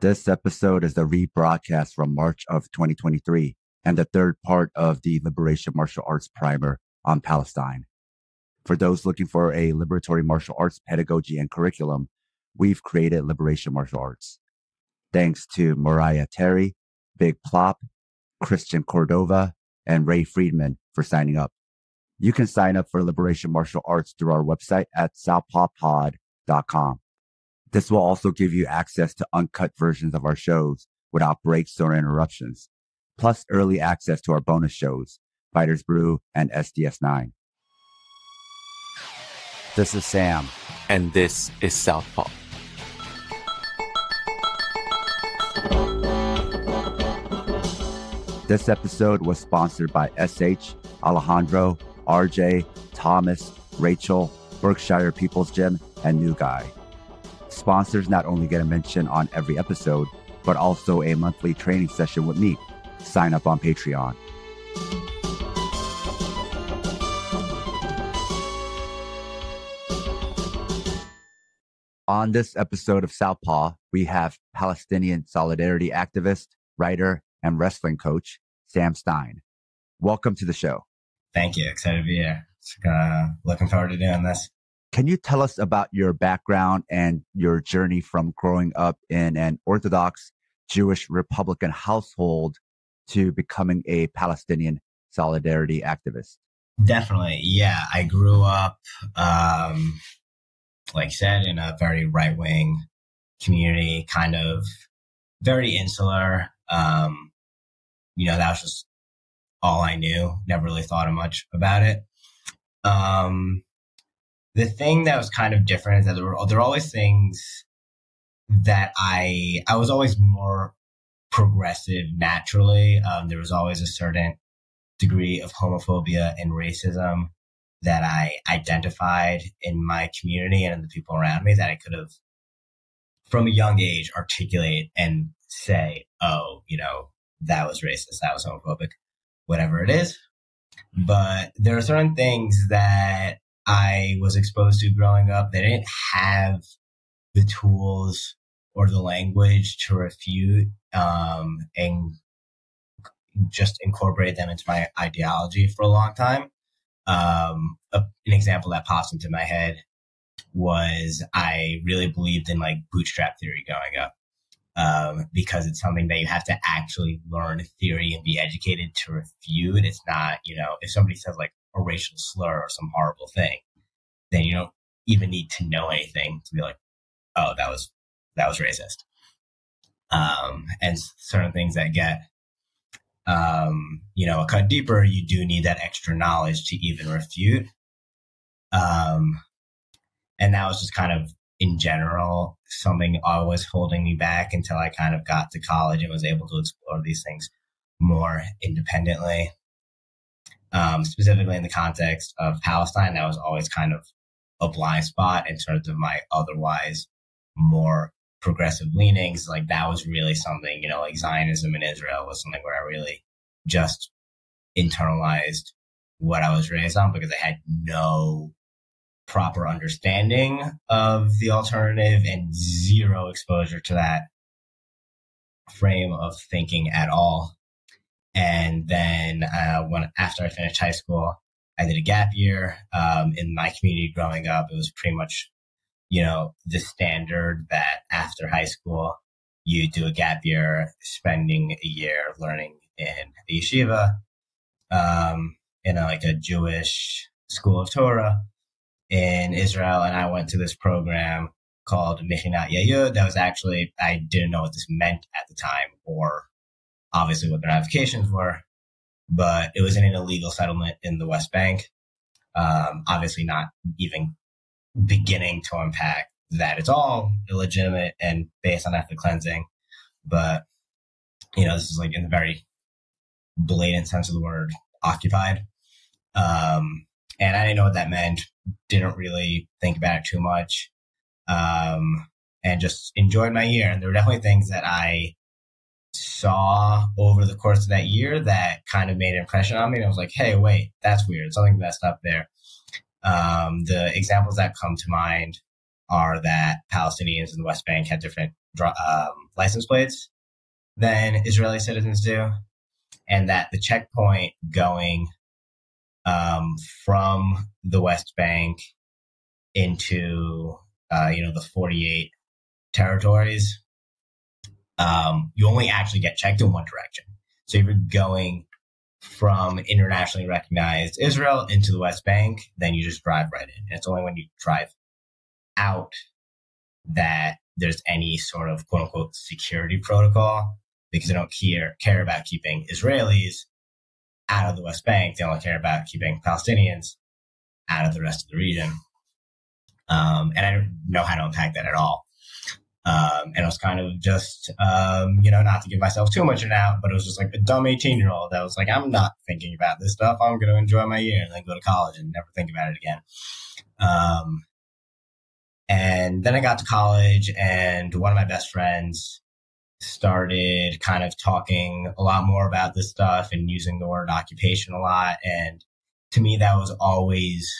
This episode is the rebroadcast from March of 2023 and the third part of the Liberation Martial Arts Primer on Palestine. For those looking for a liberatory martial arts pedagogy and curriculum, we've created Liberation Martial Arts. Thanks to Mariah Terry, Big Plop, Christian Cordova, and Ray Friedman for signing up. You can sign up for Liberation Martial Arts through our website at southpawpod.com. This will also give you access to uncut versions of our shows without breaks or interruptions, plus early access to our bonus shows, Fighters Brew and SDS9. This is Sam. And this is Southpaw. This episode was sponsored by SH, Alejandro, RJ, Thomas, Rachel, Berkshire People's Gym, and New Guy. Sponsors not only get a mention on every episode, but also a monthly training session with me. Sign up on Patreon. On this episode of Southpaw, we have Palestinian solidarity activist, writer, and wrestling coach, Sam Stein. Welcome to the show. Thank you. Excited to be here. Looking forward to doing this. Can you tell us about your background and your journey from growing up in an Orthodox Jewish Republican household to becoming a Palestinian solidarity activist? Definitely. Yeah. I grew up, like I said, in a very right-wing community, kind of very insular. That was just all I knew. Never really thought much about it. The thing that was kind of different is that there were always things that I was always more progressive naturally. There was always a certain degree of homophobia and racism that I identified in my community and in the people around me that I could have, from a young age, articulate and say, oh, that was racist, that was homophobic, whatever it is. But there are certain things that I was exposed to growing up that I didn't have the tools or the language to refute and just incorporate them into my ideology for a long time. An example that pops into my head was I really believed in like bootstrap theory growing up. Because it's something that you have to actually learn theory and be educated to refute. It's not, if somebody says like a racial slur or some horrible thing, then you don't even need to know anything to be like, oh, that was racist. And certain things that get, a cut deeper, you do need that extra knowledge to even refute. And that was just kind of, in general, something always holding me back until I kind of got to college and was able to explore these things more independently. Specifically in the context of Palestine, that was always kind of a blind spot in terms of my otherwise more progressive leanings. Like that was really something, like Zionism in Israel was something where I really just internalized what I was raised on because I had no proper understanding of the alternative and zero exposure to that frame of thinking at all. And then after I finished high school, I did a gap year. In my community growing up, it was pretty much, the standard that after high school, you do a gap year, spending a year learning in a yeshiva, in a Jewish school of Torah in Israel. And I went to this program called Michinat Yayud. That was actually, I didn't know what this meant at the time or obviously what the ramifications were, but it was in an illegal settlement in the West Bank. Obviously not even beginning to unpack that it's all illegitimate and based on ethnic cleansing. But, this is like in the very blatant sense of the word occupied. And I didn't know what that meant. Didn't really think about it too much. And just enjoyed my year. And there were definitely things that I saw over the course of that year that kind of made an impression on me. And I was like, hey, wait, that's weird. Something messed up there. The examples that come to mind are that Palestinians in the West Bank had different license plates than Israeli citizens do, and that the checkpoint going from the West Bank into the 48 territories, you only actually get checked in one direction. So if you're going from internationally recognized Israel into the West Bank, then you just drive right in. And it's only when you drive out that there's any sort of quote unquote security protocol, because they don't care about keeping Israelis out of the West Bank. They only care about keeping Palestinians out of the rest of the region. And I don't know how to unpack that at all. And it was kind of just, not to give myself too much an out, but it was just like a dumb 18-year-old that was like, I'm not thinking about this stuff. I'm going to enjoy my year and then go to college and never think about it again. And then I got to college, and one of my best friends started kind of talking a lot more about this stuff and using the word occupation a lot. And to me, that was always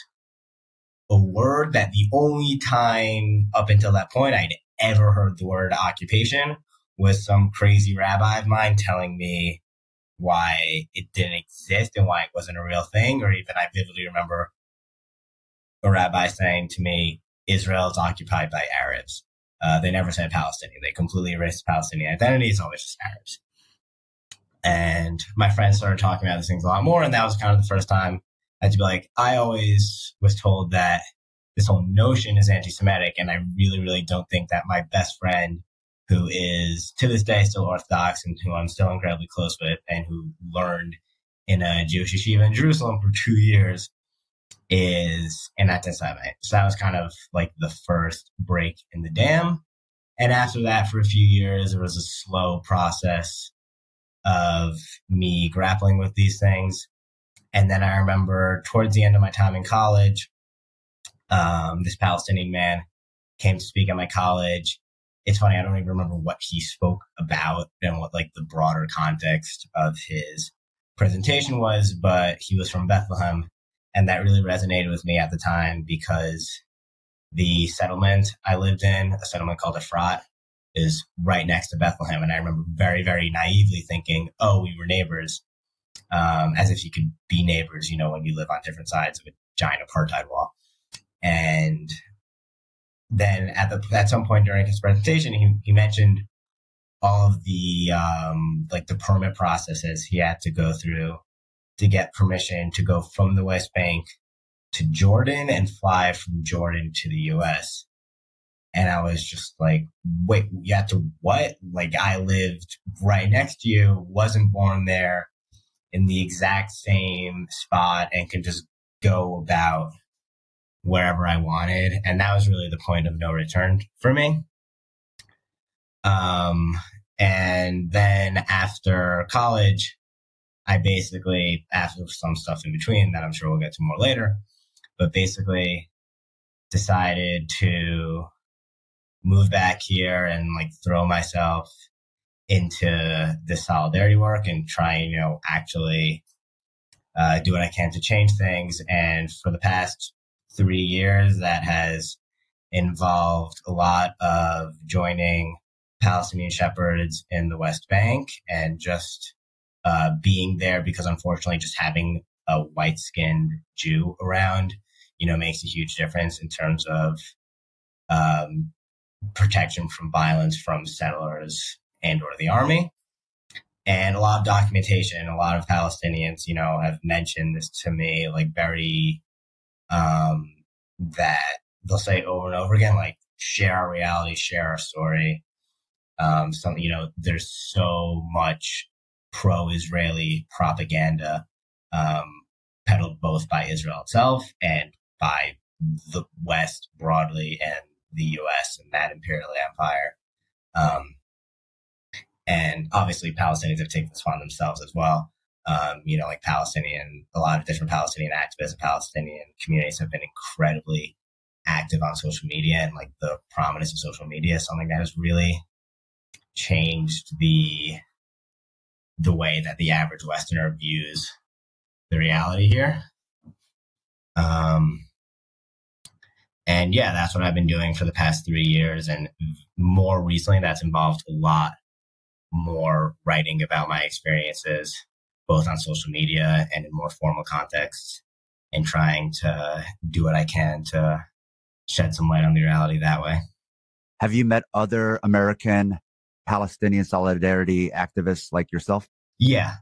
a word that the only time up until that point I'd ever heard the word occupation was some crazy rabbi of mine telling me why it didn't exist and why it wasn't a real thing. Or even I vividly remember a rabbi saying to me, Israel is occupied by Arabs. They never said Palestinian. They completely erased Palestinian identity. It's always just Arabs. And my friends started talking about these things a lot more. And that was kind of the first time I had to be like, I always was told that this whole notion is anti-Semitic. And I really, really don't think that my best friend, who is to this day still Orthodox and who I'm still incredibly close with and who learned in a Jewish yeshiva in Jerusalem for 2 years, is an anti-Semite. So that was kind of like the first break in the dam. And after that, for a few years, it was a slow process of me grappling with these things. And then I remember towards the end of my time in college, this Palestinian man came to speak at my college. It's funny, I don't even remember what he spoke about and what like the broader context of his presentation was, but he was from Bethlehem. And that really resonated with me at the time because the settlement I lived in, a settlement called Efrat, is right next to Bethlehem. And I remember very, very naively thinking, oh, we were neighbors, as if you could be neighbors, when you live on different sides of a giant apartheid wall. And then at some point during his presentation, he mentioned all of the the permit processes he had to go through to get permission to go from the West Bank to Jordan and fly from Jordan to the US. And I was just like, wait, you have to what? Like, I lived right next to you, wasn't born there, in the exact same spot, and could just go about wherever I wanted. And that was really the point of no return for me. And then after college, I basically, after some stuff in between that I'm sure we'll get to more later, but basically decided to move back here and like throw myself into this solidarity work and try and, actually do what I can to change things. And for the past 3 years, that has involved a lot of joining Palestinian shepherds in the West Bank and just being there, because unfortunately just having a white-skinned Jew around, makes a huge difference in terms of protection from violence from settlers and or the army. And a lot of documentation, a lot of Palestinians, have mentioned this to me, like very, that they'll say over and over again, like, share our reality, share our story. There's so much pro-Israeli propaganda peddled both by Israel itself and by the West broadly and the U.S. and that imperial empire. And obviously Palestinians have taken this on themselves as well. A lot of different Palestinian activists and Palestinian communities have been incredibly active on social media, and like the prominence of social media is something that has really changed the way that the average Westerner views the reality here. And yeah, that's what I've been doing for the past 3 years. And more recently, that's involved a lot more writing about my experiences, both on social media and in more formal contexts, and trying to do what I can to shed some light on the reality that way. Have you met other American Palestinian solidarity activists like yourself? Yeah.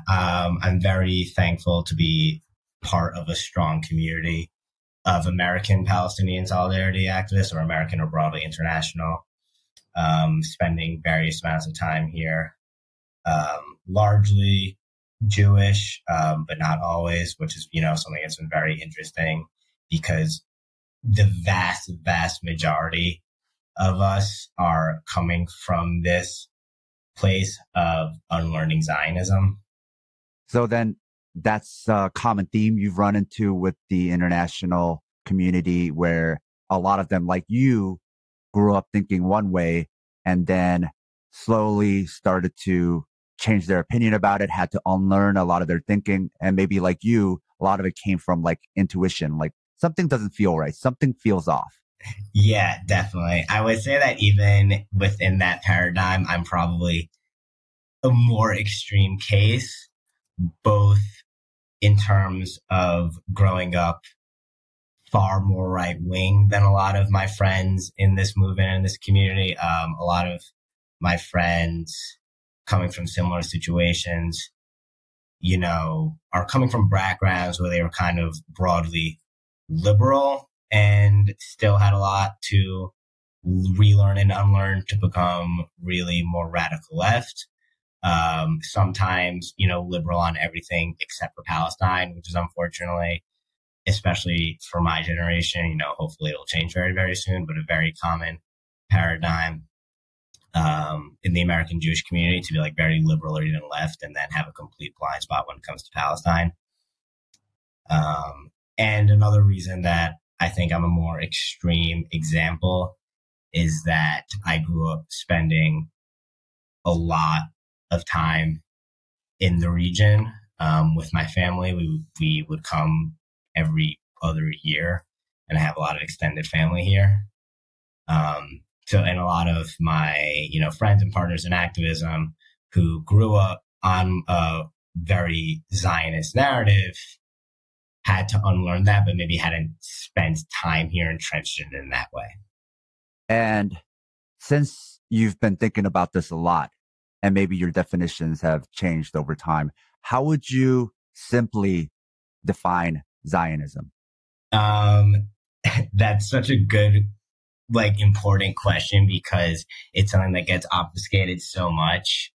I'm very thankful to be part of a strong community of American Palestinian solidarity activists, or American or broadly international, spending various amounts of time here, largely Jewish, but not always, which is, something that's been very interesting, because the vast majority of us are coming from this place of unlearning Zionism. So then that's a common theme you've run into with the international community, where a lot of them, like you, grew up thinking one way and then slowly started to change their opinion about it, had to unlearn a lot of their thinking. And maybe like you, a lot of it came from like intuition, like something doesn't feel right, something feels off. Yeah, definitely. I would say that even within that paradigm, I'm probably a more extreme case, both in terms of growing up far more right wing than a lot of my friends in this movement and this community. A lot of my friends coming from similar situations, are coming from backgrounds where they were kind of broadly liberal and still had a lot to relearn and unlearn to become really more radical left. Sometimes, liberal on everything except for Palestine, which is unfortunately, especially for my generation, hopefully it'll change very, very soon, but a very common paradigm in the American Jewish community to be like very liberal or even left, and then have a complete blind spot when it comes to Palestine. And another reason that I think I'm a more extreme example is that I grew up spending a lot of time in the region with my family. We would come every other year, and I have a lot of extended family here. And a lot of my, friends and partners in activism who grew up on a very Zionist narrative had to unlearn that, but maybe hadn't spent time here entrenched in that way. And since you've been thinking about this a lot, and maybe your definitions have changed over time, how would you simply define Zionism? That's such a good, important question, because it's something that gets obfuscated so much.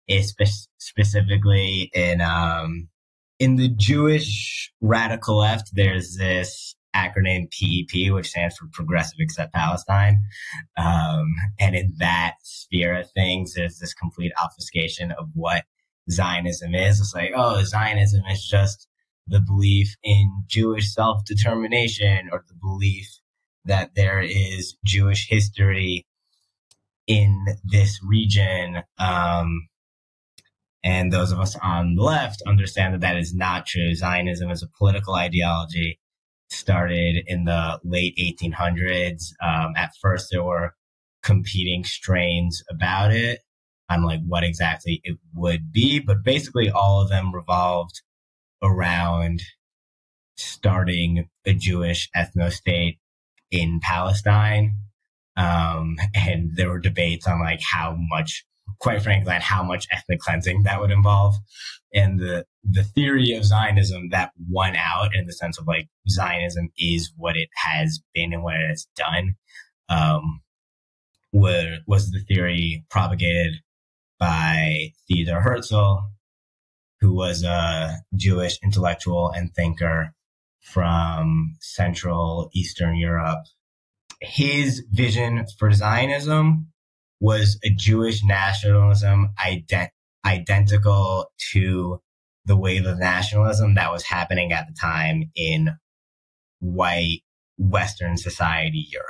It's specifically in the Jewish radical left, there's this acronym PEP, which stands for Progressive Except Palestine. And in that sphere of things, there's this complete obfuscation of what Zionism is. It's like, Zionism is just the belief in Jewish self-determination, or the belief that there is Jewish history in this region. And those of us on the left understand that that is not true. Zionism is a political ideology, started in the late 1800s. At first, there were competing strains about it on what exactly it would be, but basically all of them revolved around starting a Jewish ethno-state in Palestine. And there were debates on how much, quite frankly, on how much ethnic cleansing that would involve. And the theory of Zionism that won out, in the sense of Zionism is what it has been and what it has done, was the theory propagated by Theodor Herzl, who was a Jewish intellectual and thinker from Central Eastern Europe. His vision for Zionism was a Jewish nationalism identical to the wave of nationalism that was happening at the time in white Western society Europe.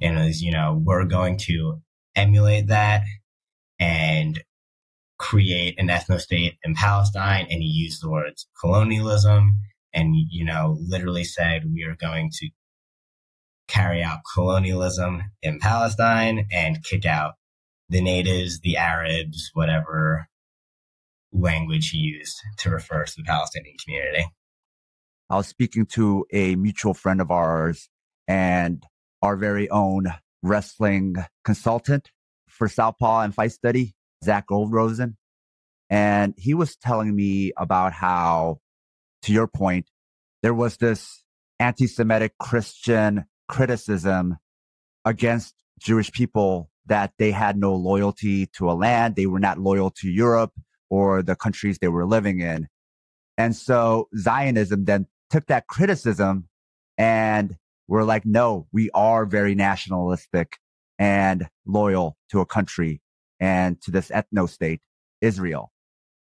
And it was, we're going to emulate that and create an ethno-state in Palestine. And he used the words colonialism and, literally said, we are going to carry out colonialism in Palestine and kick out the natives, the Arabs, whatever language he used to refer to the Palestinian community. I was speaking to a mutual friend of ours and our very own wrestling consultant for Southpaw and Fight Study, Zach Goldrosen. And he was telling me about how, to your point, there was this anti-Semitic Christian criticism against Jewish people that they had no loyalty to a land. They were not loyal to Europe or the countries they were living in. And so Zionism then took that criticism and were like, no, we are very nationalistic and loyal to a country and to this ethno-state, Israel.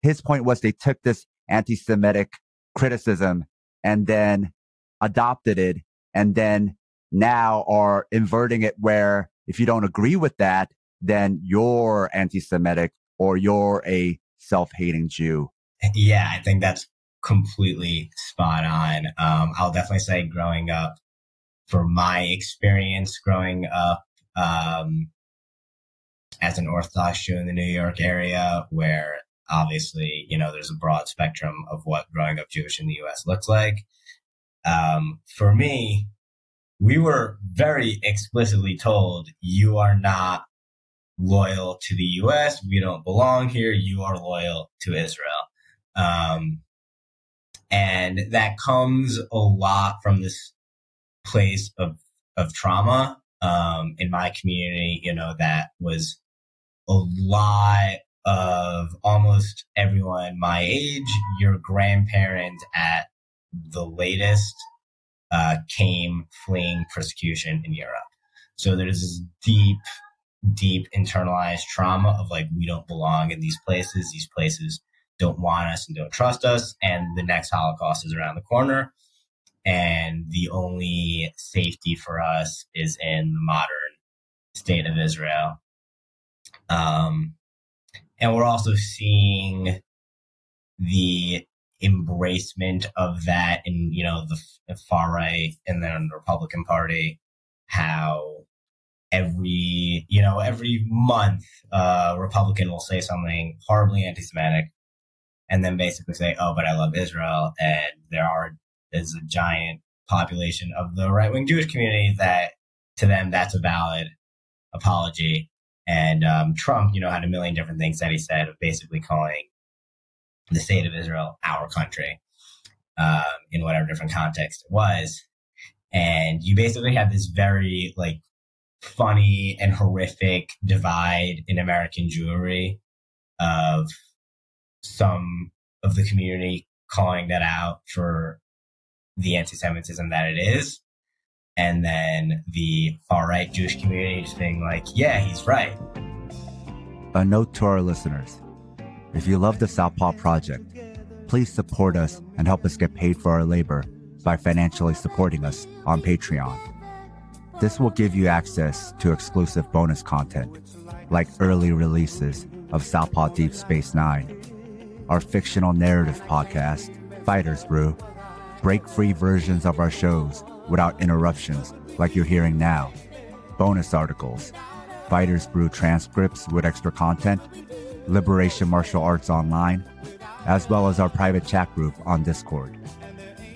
His point was they took this anti-Semitic criticism and then adopted it and then now are inverting it where if you don't agree with that, then you're anti-Semitic or you're a self-hating Jew. Yeah, I think that's completely spot on. I'll definitely say growing up, for my experience growing up as an Orthodox Jew in the New York area, where obviously, there's a broad spectrum of what growing up Jewish in the U.S. looks like. For me, we were very explicitly told, you are not loyal to the U.S. We don't belong here. You are loyal to Israel. And that comes a lot from this place of trauma. In my community, that was a lot of almost everyone my age, your grandparents at the latest, came fleeing persecution in Europe. So there's this deep internalized trauma of like, we don't belong in these places. These places don't want us and don't trust us. And the next Holocaust is around the corner. And the only safety for us is in the modern state of Israel. And we're also seeing the embracement of that in, the far right and then the Republican Party, how every month, Republican will say something horribly anti-Semitic and then basically say, oh, but I love Israel. And there's a giant population of the right-wing Jewish community that to them, that's a valid apology. And Trump, had a million different things that he said of basically calling the state of Israel our country in whatever different context it was. And you basically have this very funny and horrific divide in American Jewry of some of the community calling that out for the anti-Semitism that it is. And then the far-right Jewish community just being like, yeah, he's right. A note to our listeners. If you love the Southpaw Project, please support us and help us get paid for our labor by financially supporting us on Patreon. This will give you access to exclusive bonus content, like early releases of Southpaw Deep Space Nine, our fictional narrative podcast, Fighters Brew, break-free versions of our shows without interruptions like you're hearing now, bonus articles, Fighters Brew transcripts with extra content, Liberation Martial Arts Online, as well as our private chat group on Discord.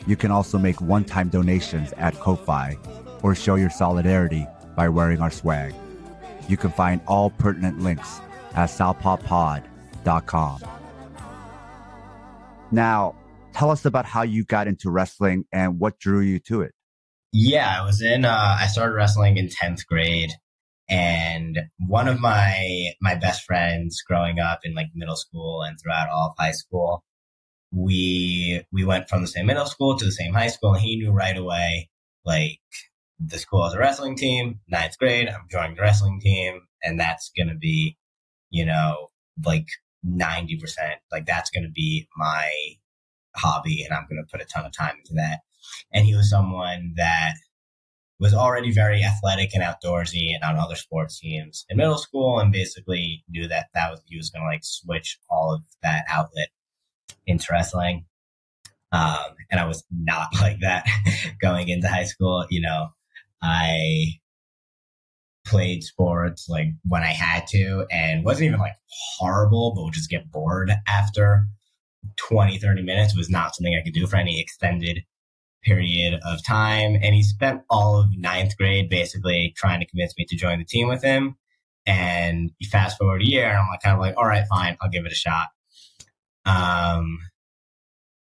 You can also make one-time donations at Ko-Fi or show your solidarity by wearing our swag. You can find all pertinent links at southpawpod.com. Now, tell us about how you got into wrestling and what drew you to it. Yeah, I started wrestling in 10th grade, and one of my best friends growing up in middle school and throughout all of high school, we went from the same middle school to the same high school, and he knew right away, the school has a wrestling team, 9th grade, I'm joining the wrestling team, and that's going to be, 90%, that's going to be my hobby, and I'm going to put a ton of time into that. And he was someone that was already very athletic and outdoorsy and on other sports teams in middle school, and basically knew that he was going to switch all of that outlet into wrestling. And I was not like that going into high school. I played sports like when I had to and wasn't even like horrible, but would just get bored after 20, 30 minutes. It was not something I could do for any extended period of time. And he spent all of ninth grade basically trying to convince me to join the team with him. And you fast forward a year and I'm like, kind of like, all right, fine, I'll give it a shot.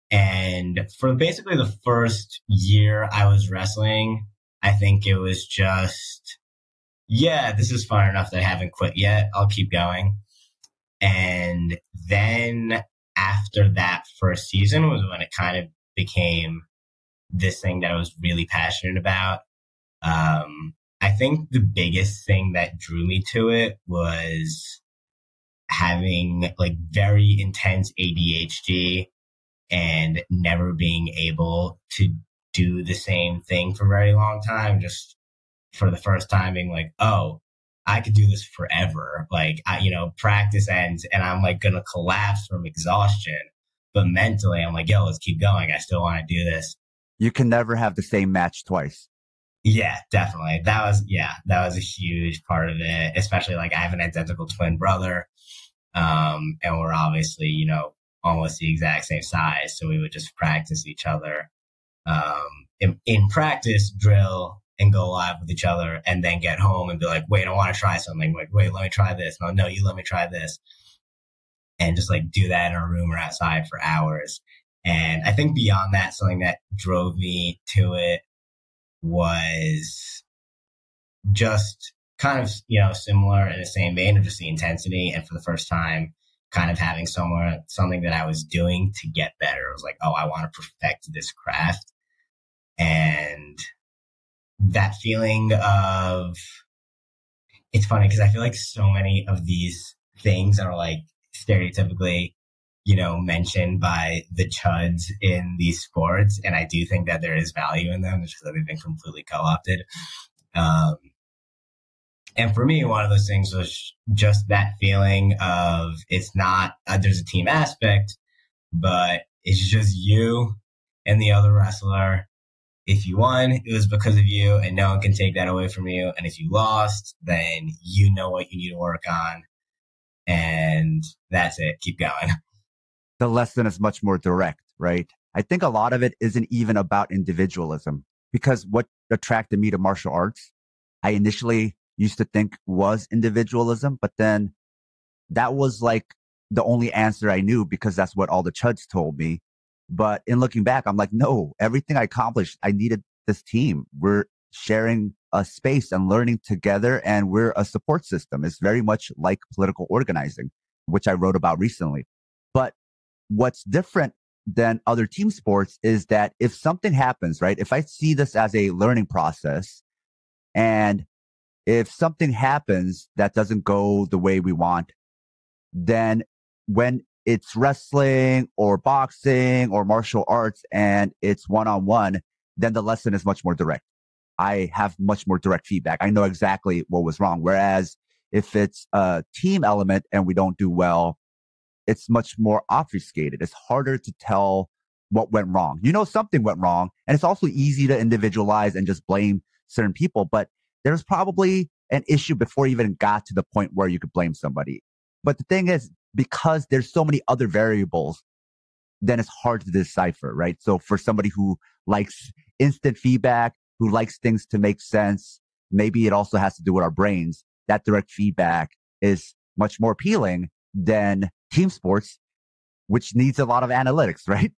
And for basically the first year I was wrestling, I think it was just, yeah, this is fun enough that I haven't quit yet. I'll keep going. And then after that first season was when it kind of became this thing that I was really passionate about. I think the biggest thing that drew me to it was having like very intense ADHD and never being able to do the same thing for a very long time. Just for the first time being like, oh, I could do this forever. Like, practice ends and I'm like going to collapse from exhaustion. But mentally, I'm like, yo, let's keep going. I still want to do this. You can never have the same match twice. Yeah, definitely. That was a huge part of it, especially like I have an identical twin brother. And we're obviously, almost the exact same size. So we would just practice each other, in practice, drill and go live with each other and then get home and be like, wait, I want to try something. Like, wait, let me try this. No, you let me try this. And just like do that in a room or outside for hours. And I think beyond that, something that drove me to it was just kind of, similar in the same vein of just the intensity. And for the first time, kind of having something that I was doing to get better. It was like, oh, I want to perfect this craft. And that feeling of, it's funny because I feel like so many of these things are like stereotypically, mentioned by the chuds in these sports. And I do think that there is value in them. It's just that they've been completely co-opted. And for me, one of those things was just that feeling of it's not, there's a team aspect, but it's just you and the other wrestler. If you won, it was because of you and no one can take that away from you. And if you lost, then you know what you need to work on. And that's it. Keep going. The lesson is much more direct, right? I think a lot of it isn't even about individualism because what attracted me to martial arts, I initially used to think was individualism, but then that was like the only answer I knew because that's what all the chuds told me. But in looking back, I'm like, no, everything I accomplished, I needed this team. We're sharing a space and learning together, and we're a support system. It's very much like political organizing, which I wrote about recently. But what's different than other team sports is that if something happens, right? If I see this as a learning process and if something happens that doesn't go the way we want, then when it's wrestling or boxing or martial arts and it's one-on-one, then the lesson is much more direct. I have much more direct feedback. I know exactly what was wrong. Whereas if it's a team element and we don't do well, it's much more obfuscated. It's harder to tell what went wrong. Something went wrong. And it's also easy to individualize and just blame certain people. But there's probably an issue before you even got to the point where you could blame somebody. But the thing is, because there's so many other variables, then it's hard to decipher, right? So for somebody who likes instant feedback, who likes things to make sense, maybe it also has to do with our brains. That direct feedback is much more appealing than team sports, which needs a lot of analytics, right?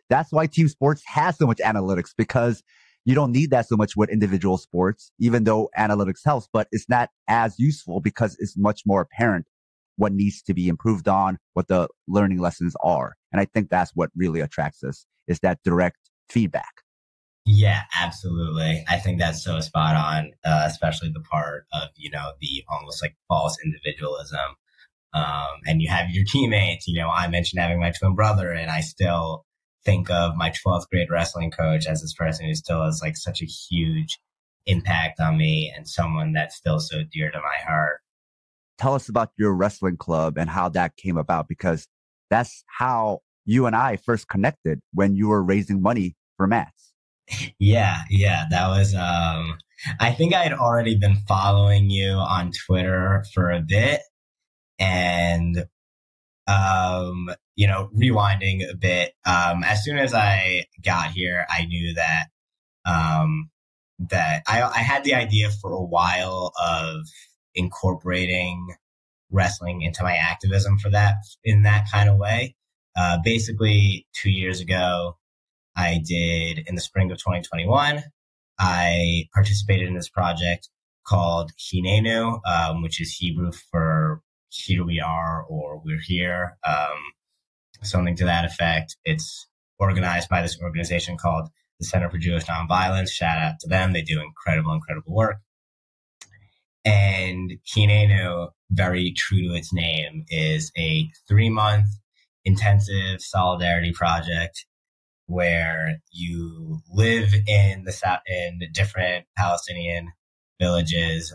That's why team sports has so much analytics, because you don't need that so much with individual sports, even though analytics helps, but it's not as useful because it's much more apparent what needs to be improved on, what the learning lessons are. And I think that's what really attracts us, is that direct feedback. Yeah, absolutely. I think that's so spot on, especially the part of, the almost like false individualism. And you have your teammates, I mentioned having my twin brother, and I still think of my 12th grade wrestling coach as this person who still has like such a huge impact on me and someone that's still so dear to my heart. Tell us about your wrestling club and how that came about, because that's how you and I first connected, when you were raising money for mats. Yeah, that was, I think I had already been following you on Twitter for a bit, and, rewinding a bit, as soon as I got here, I knew um, that I had the idea for a while of incorporating wrestling into my activism for that, in that kind of way. Basically 2 years ago, in the spring of 2021, I participated in this project called Hinenu, which is Hebrew for here we are or we're here, something to that effect. It's organized by this organization called the Center for Jewish Nonviolence. Shout out to them. They do incredible work. And Hinenu, very true to its name, is a 3-month intensive solidarity project where you live in the south, in different Palestinian villages,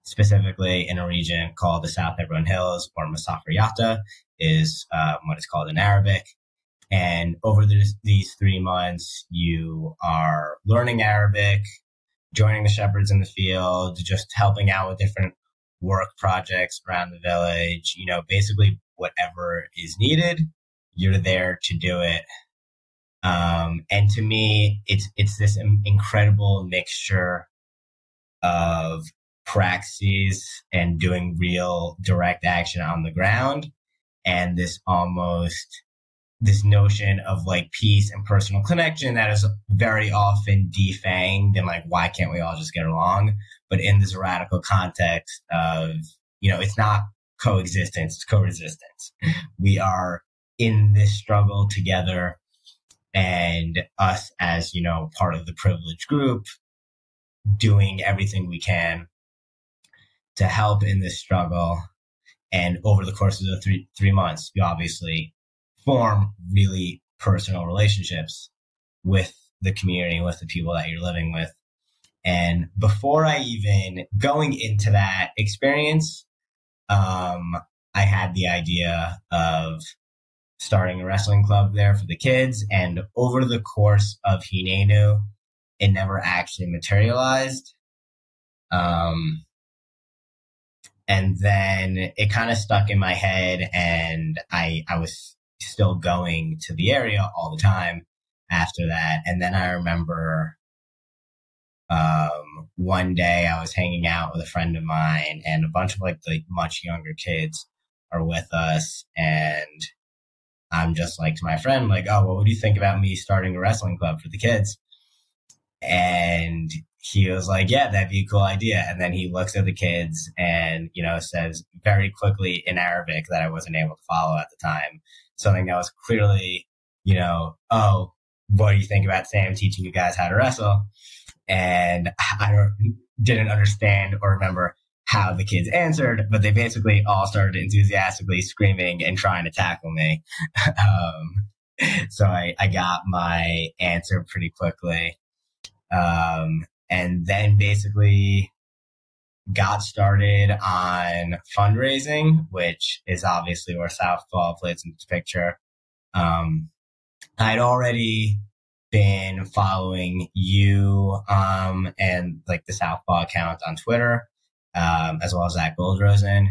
specifically in a region called the South Hebron Hills, or Masafer Yatta is what it's called in Arabic. And over these 3 months, you are learning Arabic, joining the shepherds in the field, just helping out with different work projects around the village, basically whatever is needed, you're there to do it. And to me, it's this incredible mixture of praxis and doing real direct action on the ground, and this notion of like peace and personal connection that is very often defanged and like, why can't we all just get along? But in this radical context of, it's not coexistence, it's co-resistance. We are in this struggle together, and us as, part of the privileged group doing everything we can to help in this struggle. And over the course of the three months, you obviously form really personal relationships with the community, with the people that you're living with. And before I even going into that experience, I had the idea of starting a wrestling club there for the kids. And over the course of Hinenu, it never actually materialized. And then it kind of stuck in my head, and I was still going to the area all the time after that. And then I remember one day I was hanging out with a friend of mine, and a bunch of like the much younger kids are with us, and I'm just like to my friend, like, oh, what would you think about me starting a wrestling club for the kids? And he was like, yeah, that'd be a cool idea. And then he looks at the kids and, says very quickly in Arabic that I wasn't able to follow at the time, something that was clearly, oh, what do you think about Sam teaching you guys how to wrestle? And I didn't understand or remember how the kids answered, but they basically all started enthusiastically screaming and trying to tackle me. So I got my answer pretty quickly. And then basically got started on fundraising, which is obviously where Southpaw plays into the picture. I'd already been following you, and like the Southpaw account on Twitter, as well as Zach Goldrosen,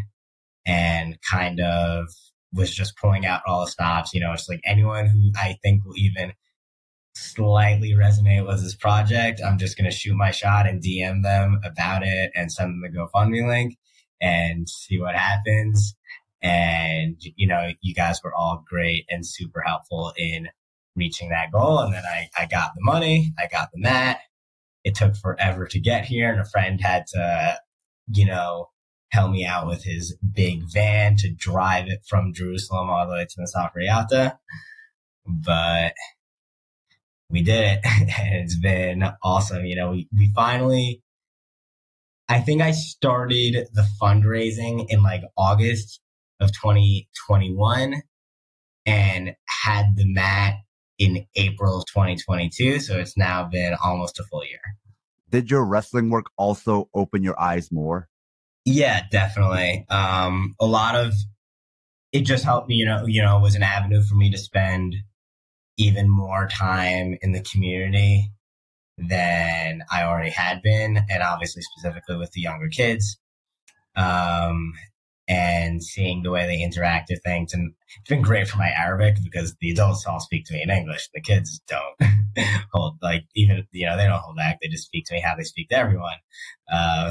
and kind of was just pulling out all the stops. It's like anyone who I think will even slightly resonate with this project, I'm just going to shoot my shot and DM them about it and send them the GoFundMe link and see what happens. And, you guys were all great and super helpful in reaching that goal. And then I got the money, I got the mat. It took forever to get here, and a friend had to, help me out with his big van to drive it from Jerusalem all the way to Masafer Yatta. But we did it, and it's been awesome. We finally, I think I started the fundraising in like August of 2021 and had the mat in April of 2022. So it's now been almost a full year. Did your wrestling work also open your eyes more? Yeah, definitely. A lot of it just helped me, was an avenue for me to spend even more time in the community than I already had been, and obviously specifically with the younger kids, and seeing the way they interact with things. And it's been great for my Arabic because the adults all speak to me in English. The kids don't hold, like, even, they don't hold back. They just speak to me how they speak to everyone.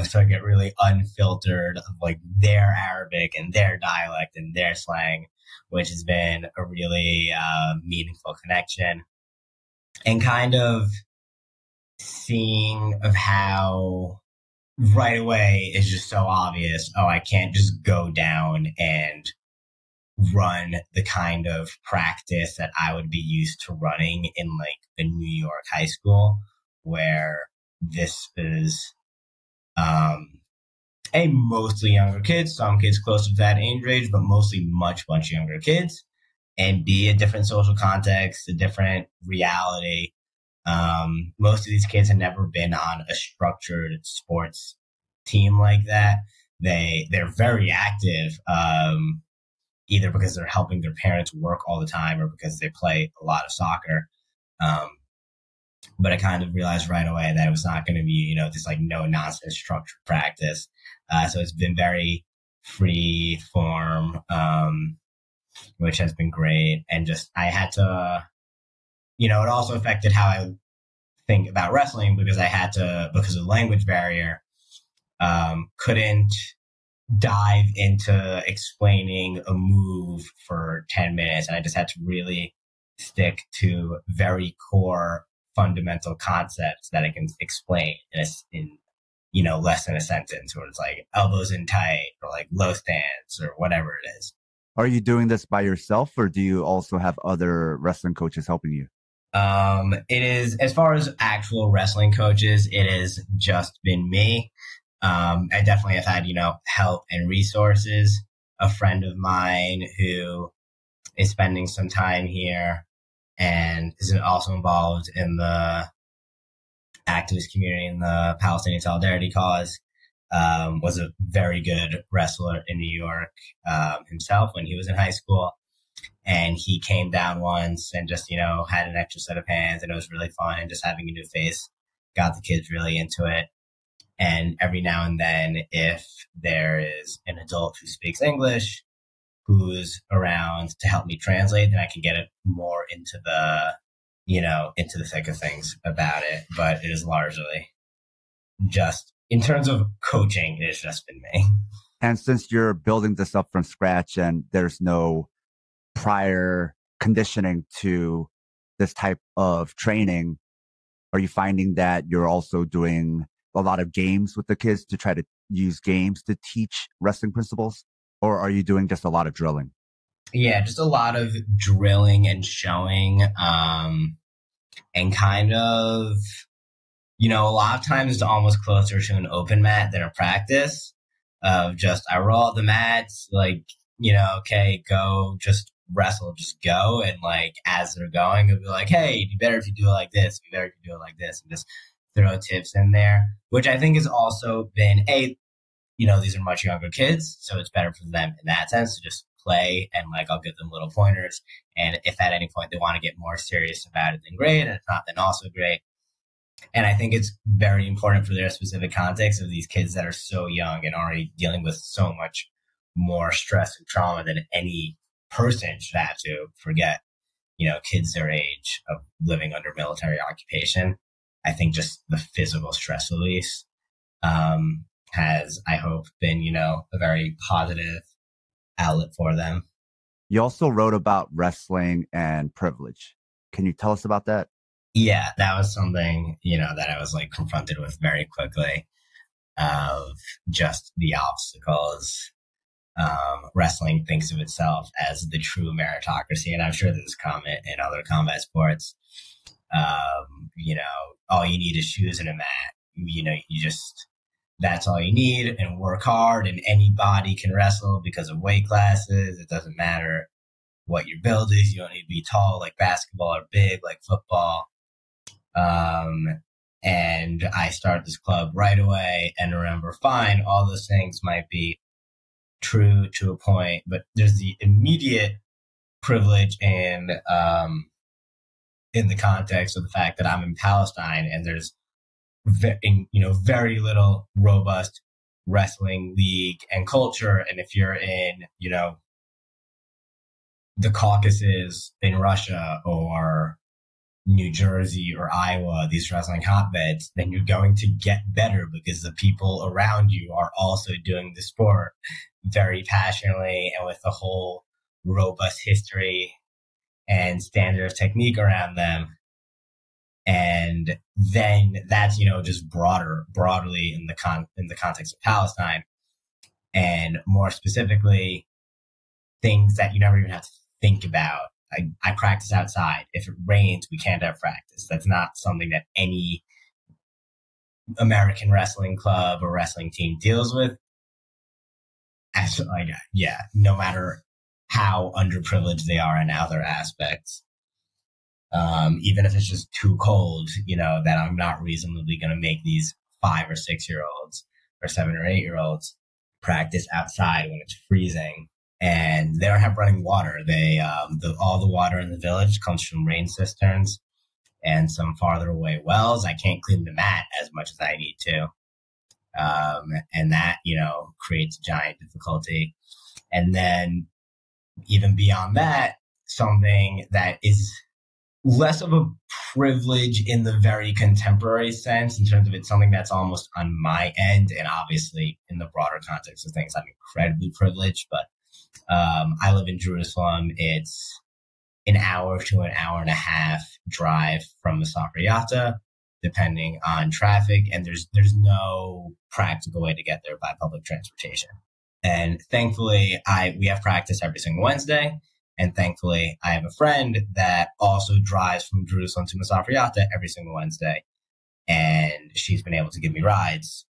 So I get really unfiltered of like their Arabic and their dialect and their slang, which has been a really meaningful connection. And kind of seeing of how right away is just so obvious. Oh, I can't just go down and run the kind of practice that I would be used to running in like a New York high school, where this is mostly younger kids, some kids close to that age range, but mostly much younger kids, and B, a different social context, a different reality. Most of these kids have never been on a structured sports team like that. They're very active, either because they're helping their parents work all the time or because they play a lot of soccer. But I kind of realized right away that it was not going to be, this like no nonsense structured practice. So it's been very free form, which has been great. And just, I had to, it also affected how I think about wrestling because I had to, because of the language barrier, couldn't dive into explaining a move for 10 minutes. And I just had to really stick to very core fundamental concepts that I can explain in less than a sentence, where it's like elbows in tight or like low stance or whatever it is. Are you doing this by yourself, or do you also have other wrestling coaches helping you? It is, as far as actual wrestling coaches, it has just been me. I definitely have had, help and resources. A friend of mine who is spending some time here and is also involved in the activist community in the Palestinian solidarity cause, was a very good wrestler in New York himself when he was in high school. And he came down once and just, had an extra set of hands, and it was really fun. And just having a new face got the kids really into it. And every now and then, if there is an adult who speaks English who's around to help me translate, then I can get it more into the, into the thick of things about it. But it is largely just, in terms of coaching, it has just been me. And since you're building this up from scratch and there's no prior conditioning to this type of training, are you finding that you're also doing a lot of games with the kids to try to use games to teach wrestling principles? Or are you doing just a lot of drilling? Yeah, just a lot of drilling and showing, and kind of, a lot of times it's almost closer to an open mat than a practice of just, I roll out the mats, like, okay, go, just wrestle, just go. And like, as they're going, it'll be like, hey, it'd be better if you do it like this, it'd be better if you do it like this, and just throw tips in there, which I think has also been these are much younger kids, so it's better for them in that sense to just play, and like I'll give them little pointers. And if at any point they want to get more serious about it, then great. And if not, then also great. And I think it's very important for their specific context of these kids that are so young and already dealing with so much more stress and trauma than any person should have to forget, kids their age of living under military occupation. I think just the physical stress release has, I hope, been, a very positive outlet for them. You also wrote about wrestling and privilege. Can you tell us about that? Yeah, that was something, that I was like confronted with very quickly, of just the obstacles. Wrestling thinks of itself as the true meritocracy. And I'm sure there's comment in other combat sports. All you need is shoes and a mat. That's all you need, and work hard, and anybody can wrestle because of weight classes. It doesn't matter what your build is. You don't need to be tall like basketball or big like football. And I started this club right away and remember, fine, all those things might be true to a point, but there's the immediate privilege and in the context of the fact that I'm in Palestine and there's very little robust wrestling league and culture. And if you're in, the Caucasus in Russia or New Jersey or Iowa, these wrestling hotbeds, then you're going to get better because the people around you are also doing the sport very passionately and with a whole robust history and standard of technique around them. And then that's, just broadly in the context of Palestine, and more specifically, things that you never even have to think about. I practice outside. If it rains, we can't have practice. That's not something that any American wrestling club or wrestling team deals with. No matter how underprivileged they are in other aspects. Even if it's just too cold, that I'm not reasonably going to make these 5 or 6 year olds or 7 or 8 year olds practice outside when it's freezing. And they don't have running water. All the water in the village comes from rain cisterns and some farther away wells. I can't clean the mat as much as I need to. And that, creates giant difficulty. And then even beyond that, something that is less of a privilege in the very contemporary sense, in terms of it's something that's almost on my end. And obviously in the broader context of things, I'm incredibly privileged, but I live in Jerusalem. It's an hour to an hour and a half drive from the Safriyata, depending on traffic. And there's no practical way to get there by public transportation. And thankfully, we have practice every single Wednesday. And thankfully, I have a friend that also drives from Jerusalem to Masafriyata every single Wednesday. And she's been able to give me rides,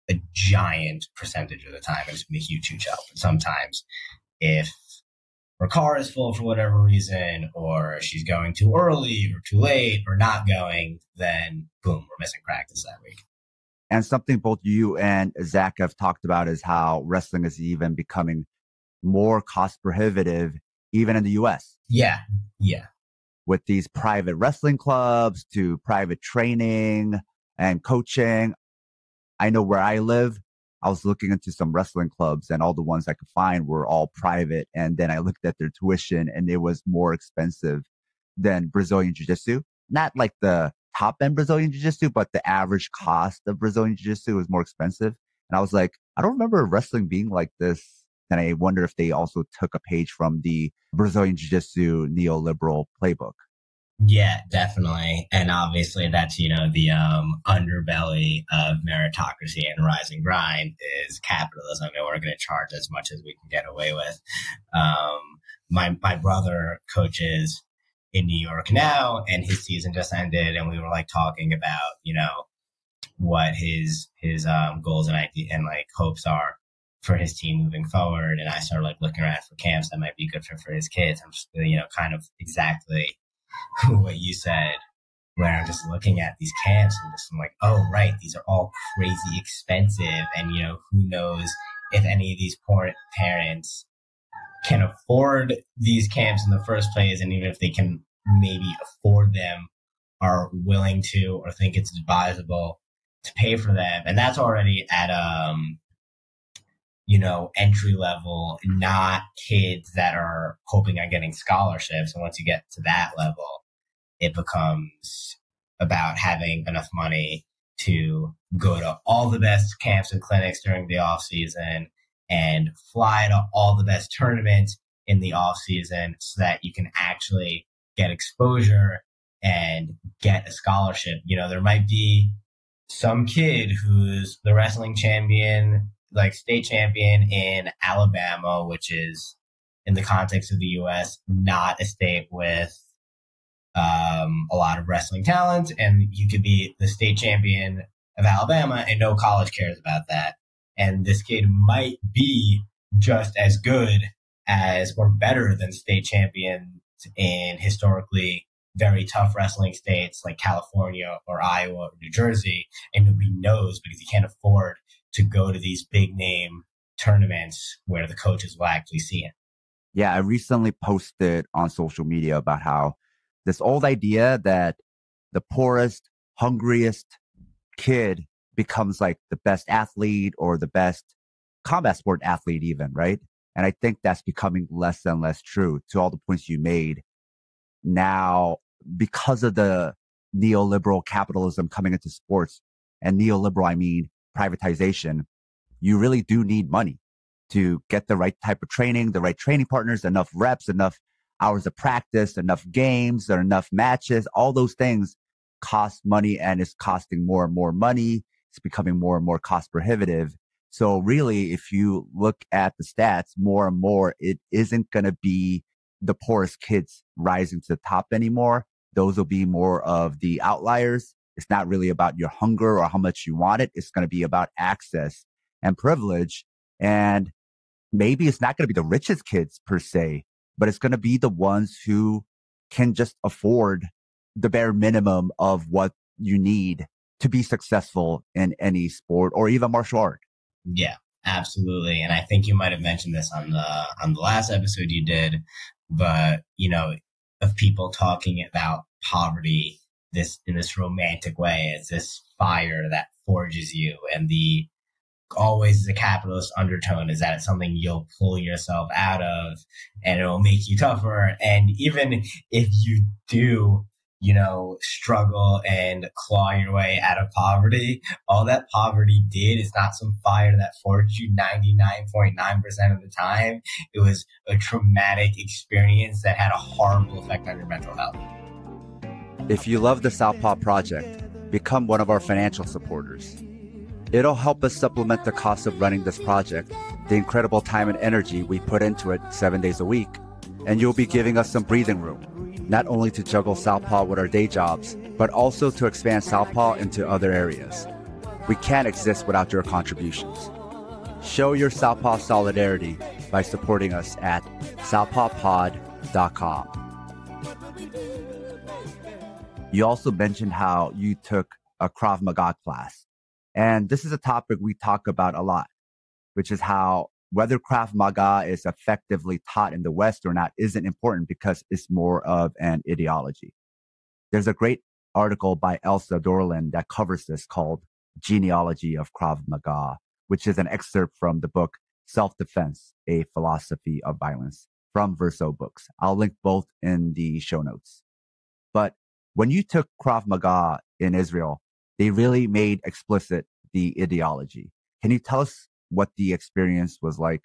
a giant percentage of the time. It's been a huge, huge help. But sometimes if her car is full for whatever reason, or she's going too early or too late or not going, then boom, we're missing practice that week. And something both you and Zach have talked about is how wrestling is even becoming more cost prohibitive, even in the US. Yeah. With these private wrestling clubs to private training and coaching. I know where I live, I was looking into some wrestling clubs and all the ones I could find were all private. And then I looked at their tuition and it was more expensive than Brazilian Jiu-Jitsu. Not like the top end Brazilian Jiu-Jitsu, but the average cost of Brazilian Jiu-Jitsu was more expensive. And I was like, I don't remember wrestling being like this. And I wonder if they also took a page from the Brazilian Jiu-Jitsu neoliberal playbook. Yeah, definitely. And obviously that's, the underbelly of meritocracy and rise and grind is capitalism. And we're going to charge as much as we can get away with. My brother coaches in New York now, and his season just ended. And we were talking about, what his goals and hopes are for his team moving forward. And I started looking around for camps that might be good for his kids. I'm just, kind of exactly what you said, where I'm just looking at these camps and I'm like, oh, right, these are all crazy expensive. And, who knows if any of these poor parents can afford these camps in the first place. And even if they can maybe afford them, are willing to or think it's advisable to pay for them. And that's already at, entry level, not kids that are hoping on getting scholarships. And once you get to that level, it becomes about having enough money to go to all the best camps and clinics during the off season and fly to all the best tournaments in the off season so that you can actually get exposure and get a scholarship. There might be some kid who's the wrestling champion, state champion in Alabama, which is in the context of the US, not a state with a lot of wrestling talent. And you could be the state champion of Alabama and no college cares about that. And this kid might be just as good as or better than state champions in historically very tough wrestling states like California or Iowa or New Jersey. And nobody knows because he can't afford to go to these big name tournaments where the coaches will actually see him. Yeah, I recently posted on social media about how This old idea that the poorest, hungriest kid becomes like the best athlete or the best combat sport athlete even, right? And I think that's becoming less and less true to all the points you made. Now, because of the neoliberal capitalism coming into sports, and neoliberal, I mean privatization, you really do need money to get the right type of training, the right training partners, enough reps, enough hours of practice, enough games, or enough matches. All those things cost money, and it's costing more and more money. It's becoming more and more cost prohibitive. So really, if you look at the stats more and more, it isn't going to be the poorest kids rising to the top anymore. Those will be more of the outliers. It's not really about your hunger or how much you want it. It's going to be about access and privilege. And maybe it's not going to be the richest kids per se, but it's going to be the ones who can just afford the bare minimum of what you need to be successful in any sport or even martial art. Yeah, absolutely. And I think you might have mentioned this on the last episode you did, but of people talking about poverty in this romantic way. It's this fire that forges you, and always the capitalist undertone is that it's something you'll pull yourself out of and it'll make you tougher. And even if you do, struggle and claw your way out of poverty, all that poverty did is not some fire that forged you 99.9% of the time. It was a traumatic experience that had a horrible effect on your mental health. If you love the Southpaw Project, become one of our financial supporters. It'll help us supplement the cost of running this project, the incredible time and energy we put into it 7 days a week, and you'll be giving us some breathing room, not only to juggle Southpaw with our day jobs, but also to expand Southpaw into other areas. We can't exist without your contributions. Show your Southpaw solidarity by supporting us at southpawpod.com. You also mentioned how you took a Krav Maga class. And this is a topic we talk about a lot, which is how whether Krav Maga is effectively taught in the West or not isn't important because it's more of an ideology. There's a great article by Elsa Dorland that covers this called Genealogy of Krav Maga, which is an excerpt from the book Self-Defense, A Philosophy of Violence from Verso Books. I'll link both in the show notes. But when you took Krav Maga in Israel, they really made explicit the ideology. Can you tell us what the experience was like?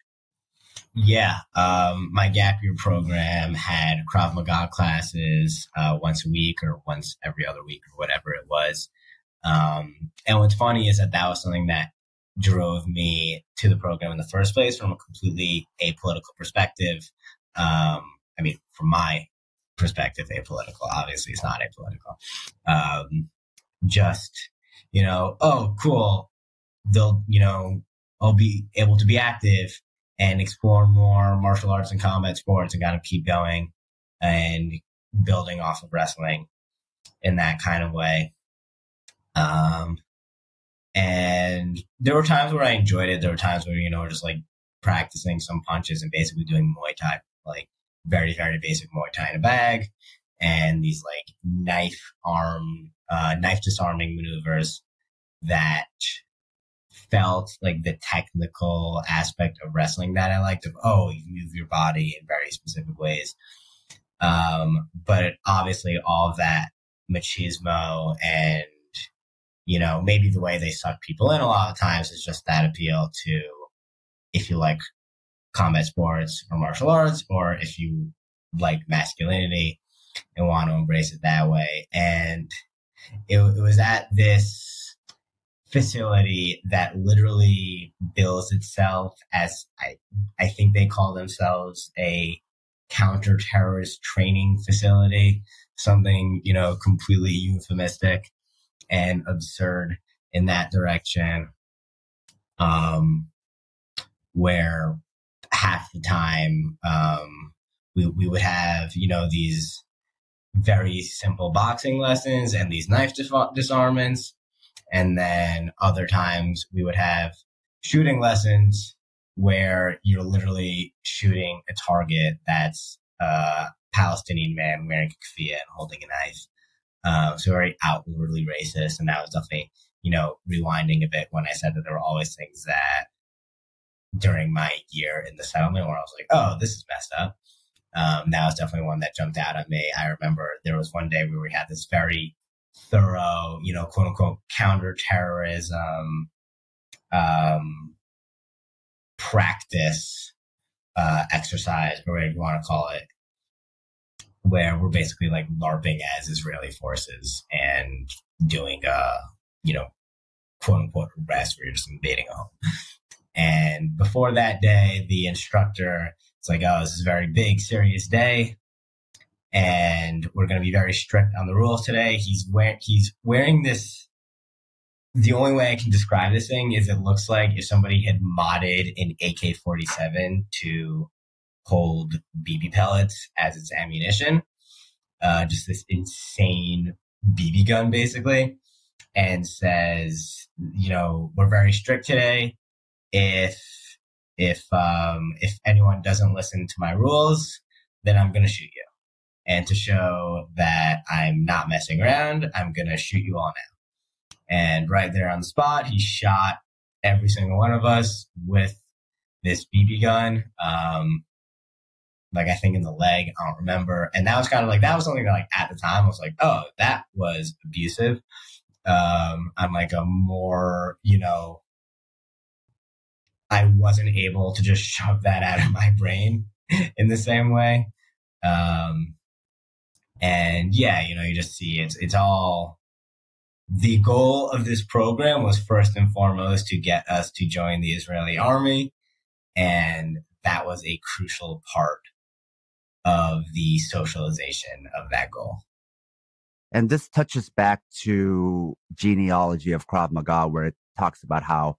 Yeah. My gap year program had Krav Maga classes once a week or once every other week or whatever it was. And what's funny is that was something that drove me to the program in the first place from a completely apolitical perspective. From my perspective, apolitical. Obviously, it's not apolitical. Oh, cool. They'll, I'll be able to be active and explore more martial arts and combat sports and kind of keep going and building off of wrestling in that kind of way. And there were times where I enjoyed it. There were times where, just like practicing some punches and basically doing Muay Thai, like very, very basic Muay Thai in a bag, and these like knife disarming maneuvers that felt like the technical aspect of wrestling that I liked you move your body in very specific ways. But obviously all of that machismo and, maybe the way they suck people in a lot of times is just that appeal to, if you like combat sports or martial arts, or if you like masculinity and want to embrace it that way. And it was at this facility that literally bills itself as, I think they call themselves a counter-terrorist training facility, something, completely euphemistic and absurd in that direction, where half the time we would have, these very simple boxing lessons and these knife disarmaments. And then other times we would have shooting lessons where you're literally shooting a target that's Palestinian man wearing a keffiyeh and holding a knife. So very outwardly racist. And that was definitely, rewinding a bit when I said that there were always things that during my year in the settlement where I was like, oh, this is messed up. That was definitely one that jumped out at me. I remember there was one day where we had this very thorough, quote unquote, counterterrorism practice exercise, or whatever you want to call it, where we're basically like LARPing as Israeli forces and doing quote unquote arrest where you're just invading a home. And before that day, the instructor, it's like, oh, this is a very big, serious day. And we're going to be very strict on the rules today. He's wearing this. The only way I can describe this thing is it looks like if somebody had modded an AK-47 to hold BB pellets as its ammunition. Just this insane BB gun, basically. And says, we're very strict today. If anyone doesn't listen to my rules, then I'm going to shoot you. And to show that I'm not messing around, I'm going to shoot you all now. And right there on the spot, he shot every single one of us with this BB gun. I think in the leg, I don't remember. And that was kind of like, that was something that at the time I was like, oh, that was abusive. I'm like a more, I wasn't able to just shove that out of my brain in the same way. And yeah, you just see it's all, the goal of this program was first and foremost to get us to join the Israeli army. And that was a crucial part of the socialization of that goal. And this touches back to genealogy of Krav Maga, where it talks about how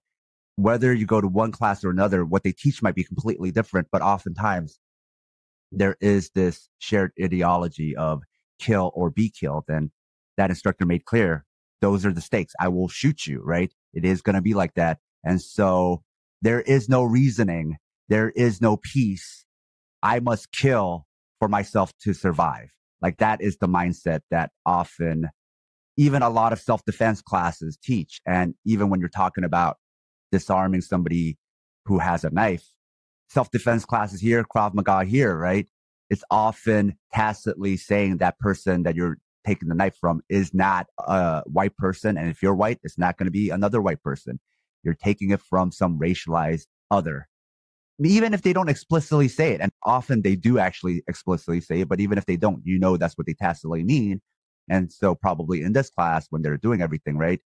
whether you go to one class or another, what they teach might be completely different, but oftentimes there is this shared ideology of kill or be killed. And that instructor made clear, those are the stakes. I will shoot you, right? It is going to be like that. And so there is no reasoning. There is no peace. I must kill for myself to survive. Like that is the mindset that often even a lot of self-defense classes teach. And even when you're talking about disarming somebody who has a knife, self-defense classes here, Krav Maga here, right? It's often tacitly saying that person that you're taking the knife from is not a white person. And if you're white, it's not going to be another white person. You're taking it from some racialized other. Even if they don't explicitly say it, and often they do actually explicitly say it, but even if they don't, that's what they tacitly mean. And so probably in this class, when they're doing everything, right,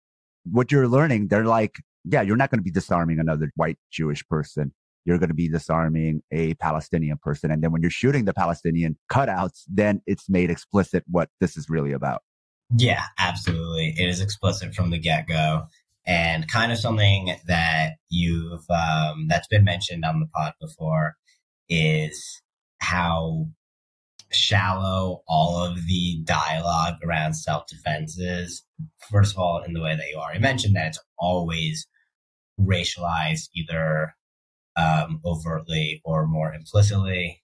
what you're learning, they're like, yeah, you're not going to be disarming another white Jewish person. You're going to be disarming a Palestinian person. And then when you're shooting the Palestinian cutouts, then it's made explicit what this is really about. Yeah, absolutely. It is explicit from the get-go. And kind of something that that's been mentioned on the pod before is how shallow all of the dialogue around self-defense is. First of all, in the way that you already mentioned, that it's always racialized either overtly or more implicitly.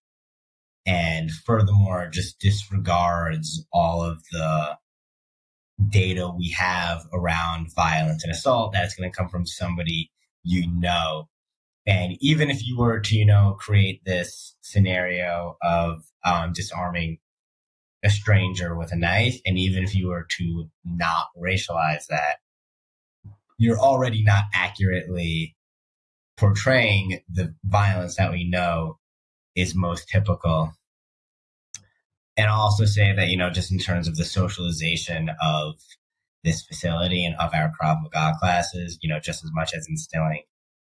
And furthermore, just disregards all of the data we have around violence and assault that's going to come from somebody and even if you were to create this scenario of disarming a stranger with a knife, and even if you were to not racialize that, you're already not accurately portraying the violence that we know is most typical. And I'll also say that, just in terms of the socialization of this facility and of our Krav Maga classes, just as much as instilling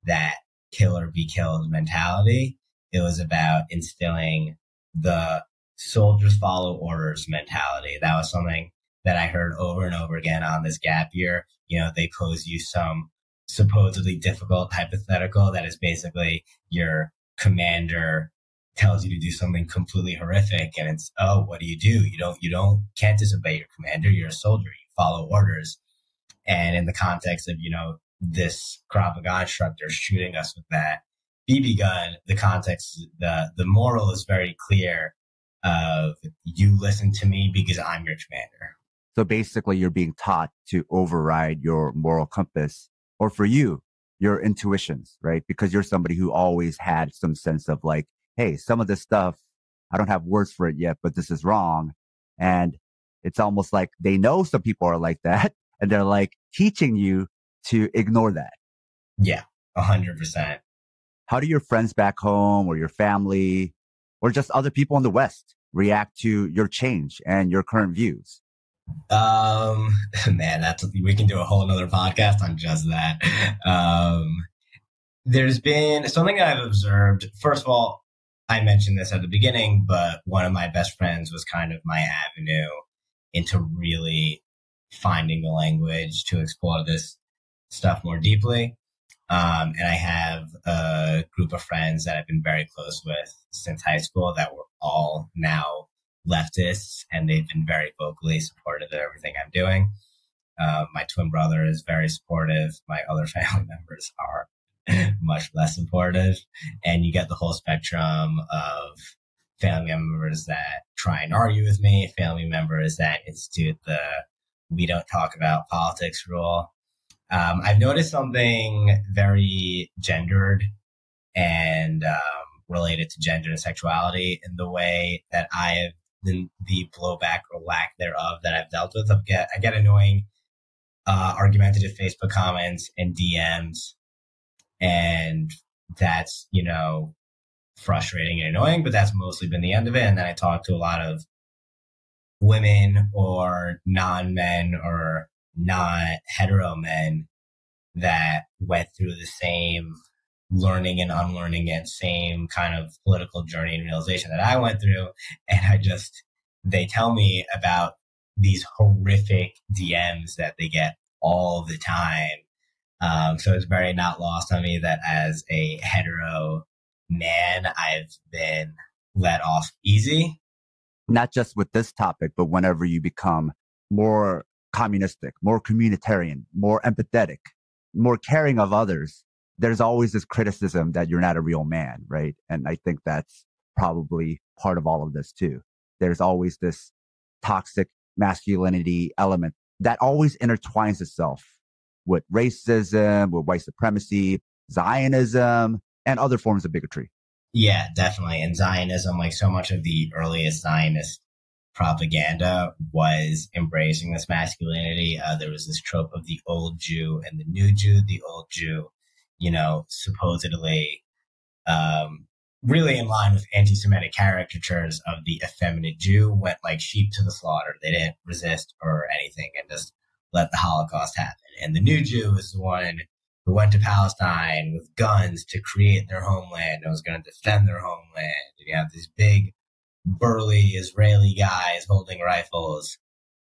that kill or be killed mentality, it was about instilling the soldiers follow orders mentality. That was something that I heard over and over again on this gap year. They pose you some supposedly difficult hypothetical that is basically your commander tells you to do something completely horrific, and it's, oh, what do? Can't disobey your commander. You're a soldier. You follow orders. And in the context of, this Krav Maga instructor shooting us with that BB gun, the context, the moral is very clear. of you listen to me because I'm your commander. So basically you're being taught to override your moral compass, or for you, your intuitions, right? Because you're somebody who always had some sense of like, hey, some of this stuff, I don't have words for it yet, but this is wrong. And it's almost like they know some people are like that and they're like teaching you to ignore that. Yeah, 100%. How do your friends back home or your family or just other people in the West react to your change and your current views? Man, we can do a whole nother podcast on just that. There's been something that I've observed. First of all, I mentioned this at the beginning, but one of my best friends was kind of my avenue into really finding the language to explore this stuff more deeply. And I have a group of friends that I've been very close with since high school that were all now leftists, and they've been very vocally supportive of everything I'm doing. My twin brother is very supportive. My other family members are much less supportive. And you get the whole spectrum of family members that try and argue with me, family members that institute the we don't talk about politics rule. I've noticed something very gendered and related to gender and sexuality in the way that I have the blowback or lack thereof that I've dealt with. I get annoying, argumentative Facebook comments and DMs, and that's, frustrating and annoying, but that's mostly been the end of it. And then I talk to a lot of women or non-men or not hetero men that went through the same learning and unlearning and same kind of political journey and realization that I went through. And they tell me about these horrific DMs that they get all the time. So it's very not lost on me that as a hetero man, I've been let off easy. Not just with this topic, but whenever you become more communistic, more communitarian, more empathetic, more caring of others, there's always this criticism that you're not a real man, right? And I think that's probably part of all of this too. There's always this toxic masculinity element that always intertwines itself with racism, with white supremacy, Zionism, and other forms of bigotry. Yeah, definitely. And Zionism, like so much of the earliest Zionist propaganda was embracing this masculinity. There was this trope of the old Jew and the new Jew. The old Jew, supposedly really in line with anti-Semitic caricatures of the effeminate Jew, went like sheep to the slaughter. They didn't resist or anything and just let the Holocaust happen. And the new Jew is the one who went to Palestine with guns to create their homeland and was going to defend their homeland. And you have these big, burly Israeli guys holding rifles.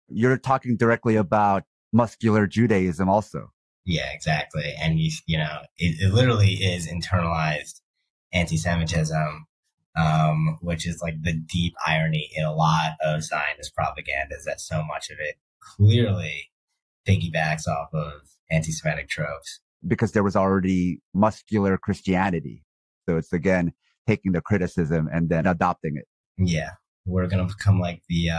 You're talking directly about muscular Judaism also. Yeah, exactly. And, it literally is internalized anti-Semitism, which is like the deep irony in a lot of Zionist propaganda is that so much of it clearly piggybacks off of anti-Semitic tropes. Because there was already muscular Christianity. So it's, again, taking the criticism and then adopting it. Yeah. We're going to become like the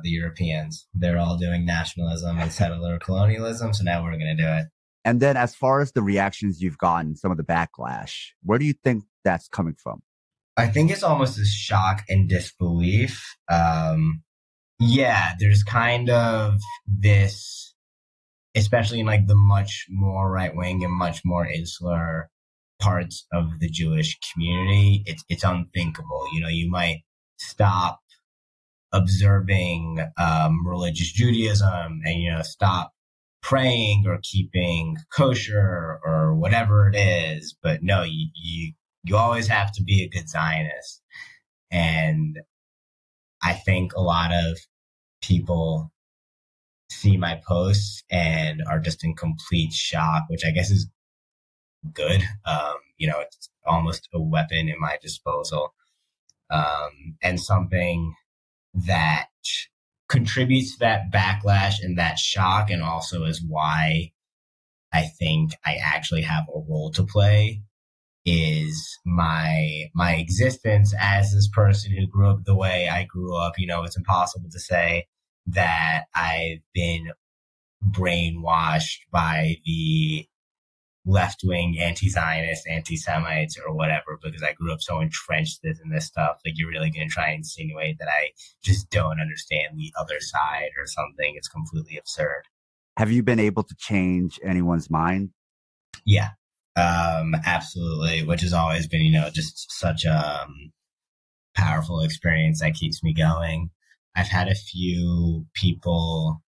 Europeans. They're all doing nationalism and settler colonialism. So now we're going to do it. And then as far as the reactions you've gotten, some of the backlash, where do you think that's coming from? I think it's almost this shock and disbelief. There's kind of this, especially in like the much more right wing and much more insular parts of the Jewish community. It's unthinkable. You might stop observing religious Judaism and, stop praying or keeping kosher or whatever it is. But no, you always have to be a good Zionist. And I think a lot of people see my posts and are just in complete shock, which I guess is good. It's almost a weapon in my disposal. And something that contributes to that backlash and that shock, and also is why I think I actually have a role to play is my existence as this person who grew up the way I grew up. You know, it's impossible to say that I've been brainwashed by the left-wing anti-Zionist, anti-Semites or whatever, because I grew up so entrenched in this stuff. Like, you're really going to try and insinuate that I just don't understand the other side or something. It's completely absurd. Have you been able to change anyone's mind? Yeah, absolutely. Which has always been, you know, just such a powerful experience that keeps me going. I've had a few people.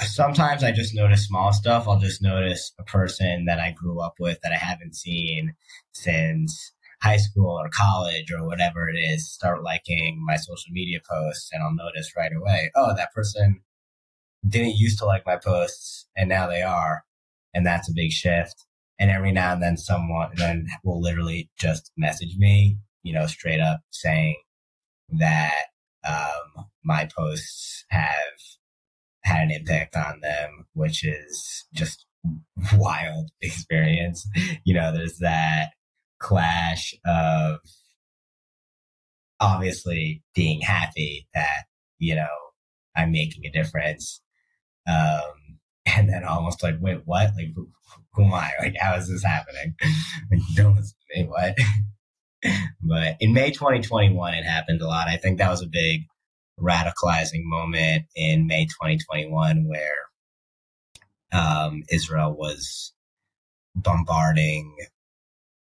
Sometimes I just notice small stuff. I'll just notice a person that I grew up with that I haven't seen since high school or college or whatever it is, start liking my social media posts, and I'll notice right away, oh, that person didn't used to like my posts and now they are. And that's a big shift. And every now and then someone then will literally just message me, you know, straight up saying that my posts have had an impact on them, which is just wild experience. You know, there's that clash of obviously being happy that, you know, I'm making a difference. And then almost like, wait, what? Like, who am I? Like, how is this happening? Like, don't listen to me, what? But in May 2021, it happened a lot. I think that was a big radicalizing moment in May 2021 where Israel was bombarding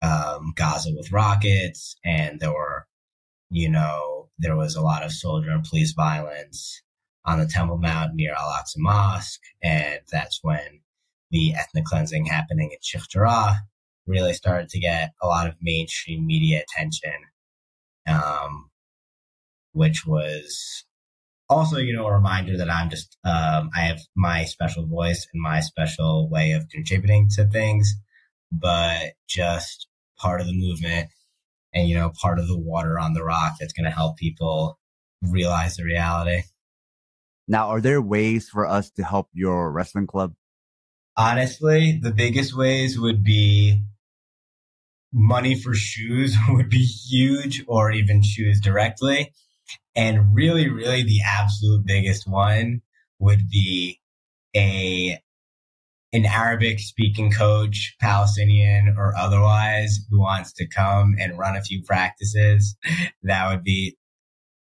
Gaza with rockets, and there was a lot of soldier and police violence on the Temple Mount near Al-Aqsa Mosque, and that's when the ethnic cleansing happening in Sheikh Jarrah really started to get a lot of mainstream media attention, which was also, you know, a reminder that I'm just, I have my special voice and my special way of contributing to things, but just part of the movement and, you know, part of the water on the rock that's going to help people realize the reality. Now, are there ways for us to help your wrestling club? Honestly, the biggest ways would be money for shoes would be huge, or even shoes directly. And really, really the absolute biggest one would be an Arabic speaking coach, Palestinian or otherwise, who wants to come and run a few practices. That would be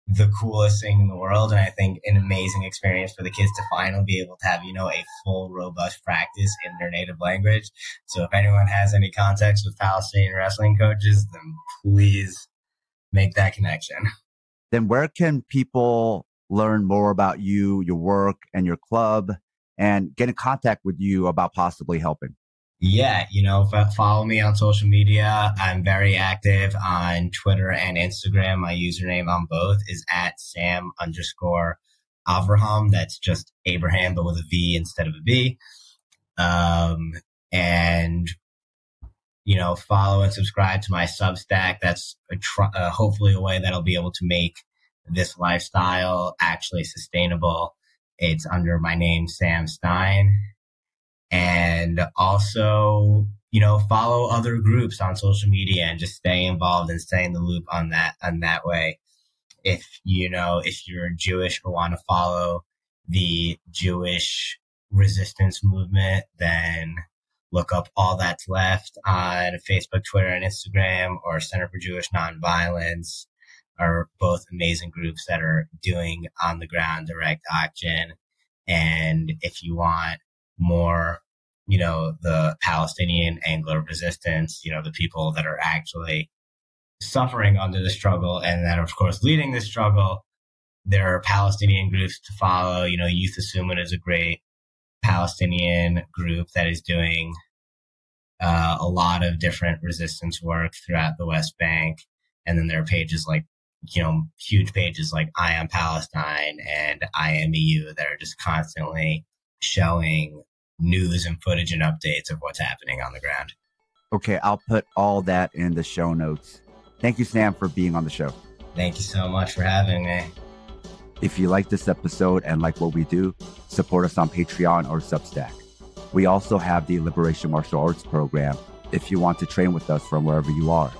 the coolest thing in the world, and I think an amazing experience for the kids to finally be able to have, you know, a full, robust practice in their native language. So if anyone has any contacts with Palestinian wrestling coaches, then please make that connection. Then where can people learn more about you, your work, and your club, and get in contact with you about possibly helping? Yeah, you know, follow me on social media. I'm very active on Twitter and Instagram. My username on both is @Sam_Avraham. That's just Abraham, but with a V instead of a B. And, you know, follow and subscribe to my Substack. That's hopefully a way that I'll be able to make this lifestyle actually sustainable. It's under my name, Sam Stein. And also, you know, follow other groups on social media and just stay involved and stay in the loop on that way. If you're Jewish or want to follow the Jewish resistance movement, then look up All That's Left on Facebook, Twitter, and Instagram, or Center for Jewish Nonviolence, are both amazing groups that are doing on the ground direct action. And if you want more, you know, the Palestinian angle of resistance, you know, the people that are actually suffering under the struggle and that are, of course, leading the struggle, there are Palestinian groups to follow. You know, Youth Assuming is a great Palestinian group that is doing a lot of different resistance work throughout the West Bank. And then there are pages like, you know, huge pages like I Am Palestine and I Am EU that are just constantly showing news and footage and updates of what's happening on the ground. Okay, I'll put all that in the show notes. Thank you, Sam, for being on the show. Thank you so much for having me. If you like this episode and like what we do, support us on Patreon or Substack. We also have the Liberation Martial Arts program if you want to train with us from wherever you are.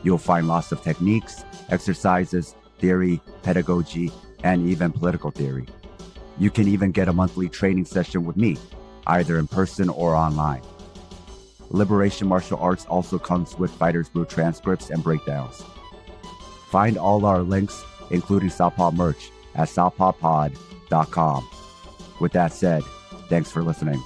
You'll find lots of techniques, exercises, theory, pedagogy, and even political theory. You can even get a monthly training session with me, either in person or online. Liberation Martial Arts also comes with Fighters Brew transcripts and breakdowns. Find all our links, including Southpaw merch, at southpawpod.com. With that said, thanks for listening.